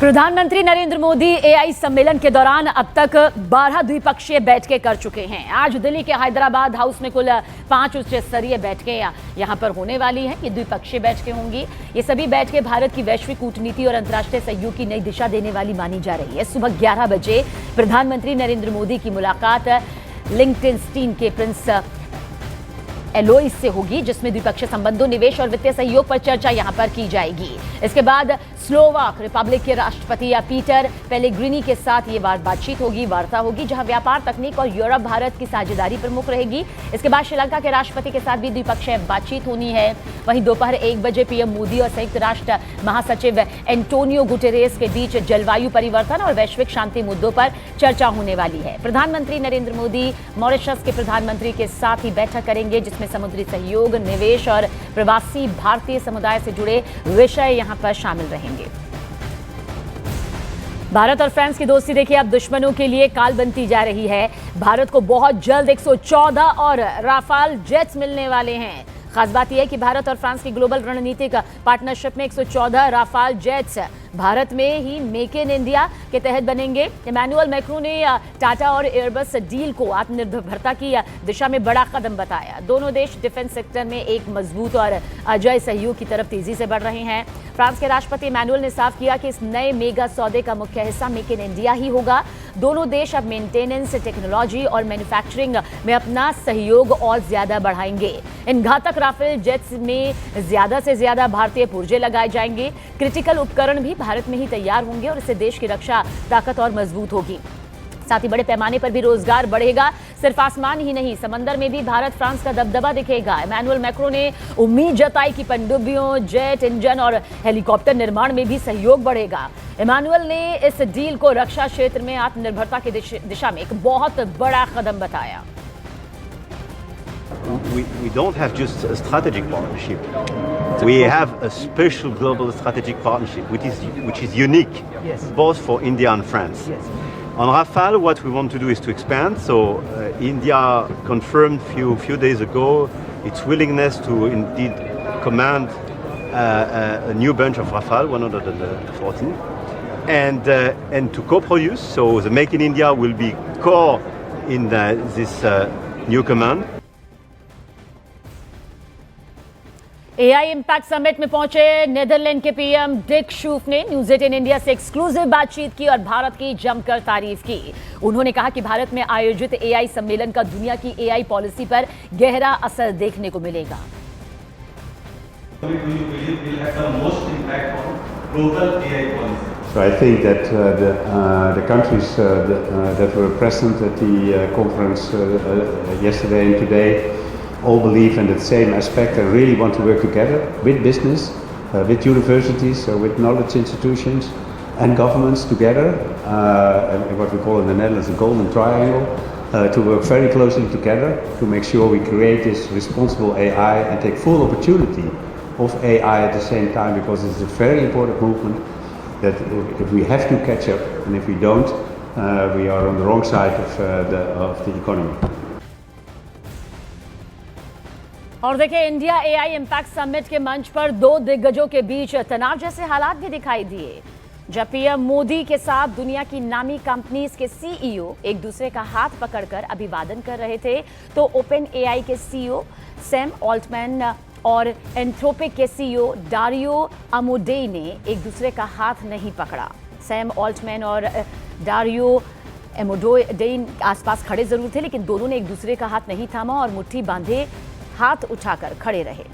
प्रधानमंत्री नरेंद्र मोदी एआई सम्मेलन के दौरान अब तक 12 द्विपक्षीय बैठकें कर चुके हैं। आज दिल्ली के हैदराबाद हाउस में कुल 5 उच्च स्तरीय बैठकें यहां पर होने वाली हैं। ये द्विपक्षीय बैठकें होंगी। ये सभी बैठकें भारत की वैश्विक कूटनीति और अंतर्राष्ट्रीय सहयोग की नई दिशा देने वाली मानी जा रही है। सुबह 11 बजे प्रधानमंत्री नरेंद्र मोदी की मुलाकात लिंकटेनस्टीन के प्रिंस एलोइस से होगी, जिसमें द्विपक्षीय संबंधों, निवेश और वित्तीय सहयोग पर चर्चा यहां पर की जाएगी। इसके बाद स्लोवाक रिपब्लिक के राष्ट्रपति पीटर पेलेग्रिनी के साथ ये बातचीत होगी, वार्ता होगी, जहां व्यापार, तकनीक और यूरोप भारत की साझेदारी प्रमुख रहेगी। इसके बाद श्रीलंका के राष्ट्रपति के साथ भी द्विपक्षीय बातचीत होनी है। वहीं दोपहर 1 बजे पीएम मोदी और संयुक्त राष्ट्र महासचिव एंटोनियो गुटेरेस के बीच जलवायु परिवर्तन और वैश्विक शांति मुद्दों पर चर्चा होने वाली है। प्रधानमंत्री नरेंद्र मोदी मॉरिशस के प्रधानमंत्री के साथ ही बैठक करेंगे, जिसमें समुद्री सहयोग, निवेश और प्रवासी भारतीय समुदाय से जुड़े विषय यहां पर शामिल रहेंगे। भारत और फ्रांस की दोस्ती देखिए अब दुश्मनों के लिए काल बनती जा रही है। भारत को बहुत जल्द 114 और राफाल जेट्स मिलने वाले हैं। खास बात यह है कि भारत और फ्रांस की ग्लोबल रणनीतिक पार्टनरशिप में 114 राफाल जेट्स भारत में ही मेक इन इंडिया के तहत बनेंगे। इमैनुअल मैक्रों ने टाटा और एयरबस डील को आत्मनिर्भरता की दिशा में बड़ा कदम बताया। दोनों देश डिफेंस सेक्टर में एक मजबूत और अजेय सहयोग की तरफ तेजी से बढ़ रहे हैं। फ्रांस के राष्ट्रपति इमैनुअल ने साफ किया कि इस नए मेगा सौदे का मुख्य हिस्सा मेक इन इंडिया ही होगा। दोनों देश अब मेंटेनेंस, टेक्नोलॉजी और मैन्युफैक्चरिंग में अपना सहयोग और ज्यादा बढ़ाएंगे। इन घातक राफेल जेट्स में ज्यादा से ज्यादा भारतीय पुर्जे लगाए जाएंगे। क्रिटिकल उपकरण भी भारत में ही तैयार होंगे और इससे देश की रक्षा ताकत और मजबूत होगी। साथ ही बड़े पैमाने पर भी रोजगार बढ़ेगा। सिर्फ आसमान ही नहीं, समंदर में भी भारत फ्रांस का दबदबा दिखेगा। इमैनुअल मैक्रों ने उम्मीद जताई कि पनडुब्बियों, जेट इंजन और हेलीकॉप्टर निर्माण में भी सहयोग बढ़ेगा। इमैनुअल ने इस डील को रक्षा क्षेत्र में आत्मनिर्भरता की दिशा में एक बहुत बड़ा कदम बताया। We don't have just a strategic partnership. We have a special global strategic partnership, which is unique, both for India and France. On Rafale, what we want to do is to expand. So India confirmed few days ago its willingness to indeed command a new bunch of Rafale, 114, and to co-produce. So the Make in India will be core in this new command. AI impact summit में पहुंचे Netherlands के PM Dick Schoof ने news 18 India से exclusive बातचीत की और भारत की जमकर तारीफ की। उन्होंने कहा कि भारत में आयोजित एआई सम्मेलन का दुनिया की एआई पॉलिसी पर गहरा असर देखने को मिलेगा। So I think that the countries that were present at the conference yesterday and today all believe in that same aspect and really want to work together with business, with universities, with knowledge institutions and governments together, and what we call in the Netherlands a golden triangle, to work very closely together to make sure we create this responsible AI and take full opportunity of AI at the same time, because it's a very important movement that if we have to catch up, and if we don't, we are on the wrong side of the economy. और देखिए, India AI impact summit के मंच पर दो दिग्गजों के बीच तनाव जैसे हालात भी दिखाई दिए। जब पीएम मोदी के साथ दुनिया की नामी कंपनीज के सीईओ एक दूसरे का हाथ पकड़कर अभिवादन कर रहे थे, तो ओपन एआई के सीईओ सैम ऑल्टमैन और एंथ्रोपिक के सीईओ डारियो अमोडेई ने एक दूसरे का हाथ नहीं पकड़ा। सैम ऑल्टमैन और डारियो अमोडेई आसपास खड़े जरूर थे, लेकिन दोनों ने एक दूसरे का हाथ नहीं थामा और मुट्ठी बांधे हाथ उठाकर खड़े रहे।